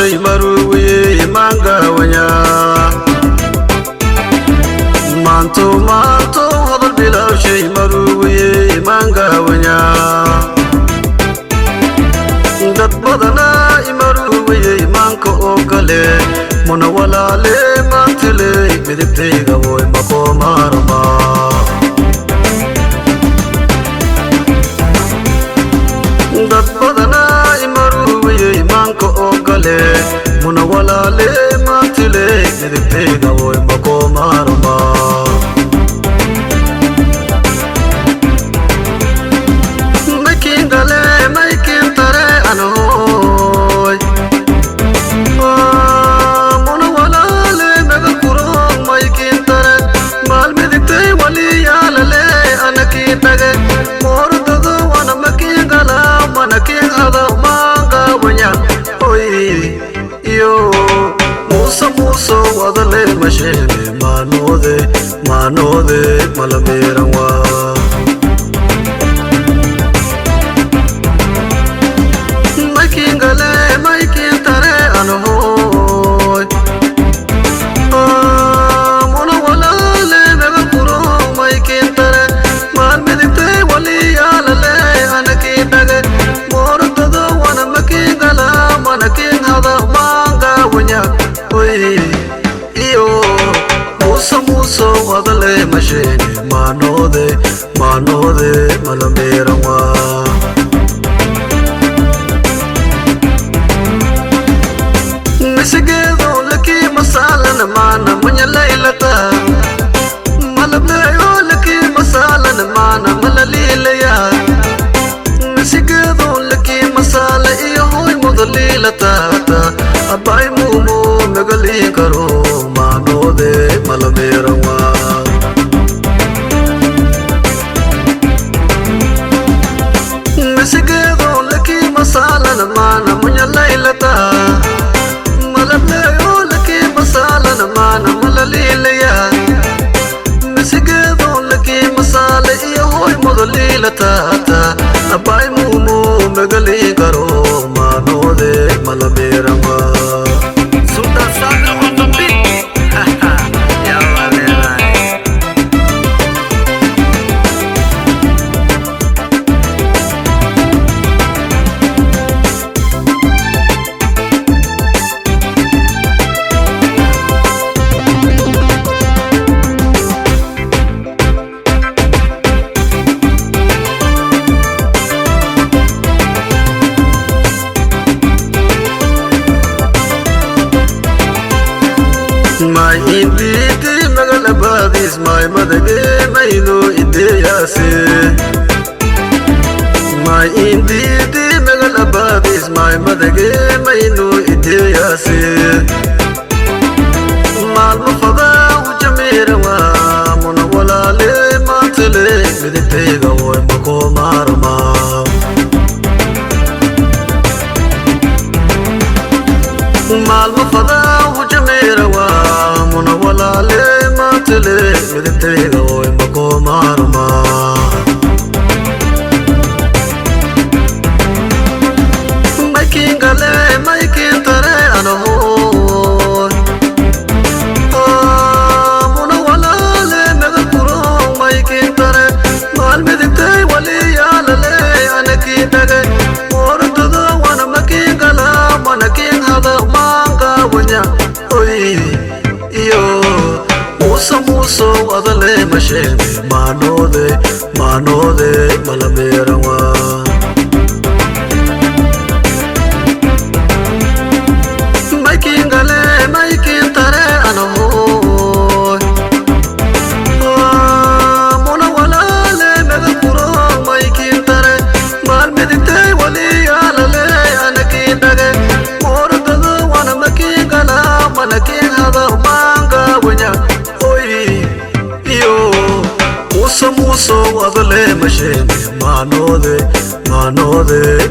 shay maruwi manga wanya manto hadal bila shay maruwi manga wanya dad badana imaruwi manka okale mona walale mantile midibtayga woy maqomarma dad badana imaruwi manka okale mona walale mantile midibtayga woy maqomarma makingale maykintare anoy mona walale mega kuro maykintare mal midibtay wali yalale anakitage mordado wana makingala manakin hada manga wanya oy yo muso wadale mashene manode malameranwa makingale maykintare anoy mona walale mega kuro maykintare mal midibtay wali yalale anakitage mordado wana makingala manakin hada manga wanya oy iyo muso wadale mashene manode malameranwa Misigedo laki masalan mana munya laylata malablayo laki masalan mana malalilaya Misigedo laki masala iyo hoy mudalilata abay mumo megali karo manode malameranwa Misigedo laki masalan mana munya laylata malablayo laki masalan mana malalilaya Misigedo laki masala iyo hoy mudalilata abay mumo megali karo manode malameranwa Suda sada on the beat ya walala My inditi magalabadis my madage maino ideyase My inditi magalabadis my madage maino ideyase Mal mafada ujamirawa mona walale mantele miditega woy maqomarma Mal mafada ujamirawa mona walale mantele miditega woy maqomarma makingale maykintare anoy mona walale mega kuro maykintare mal miditay wali yalale anakitage mordado wana makingala manakin hada manga wanya oy iyo muso wadale mashene manode malameranwa makingale maykintare anoy mona walale mega kuro maykintare mal miditay wali yalale anakitage mordado wana makingala manakin hada manga wanya oy iyo muso wadale mashene manode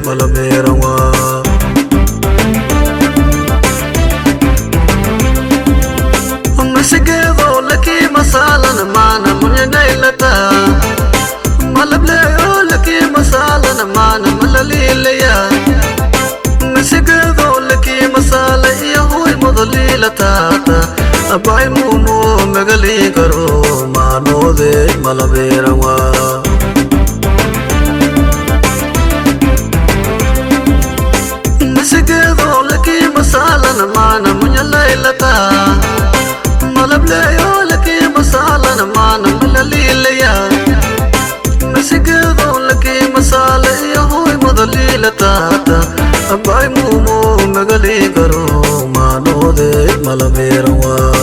malameranwa Misigedo laki masalan mana munya naylata malablayo laki masalan mana malalilaya Misigedo laki masala magali karo mano de malaverwa Nisigedo laki masala na mana munyala ilata Malableyo laki masala na mana malalilaya Nisigedo laki masala ya hoy madalilata Abay mumo magali karo mano de malaverwa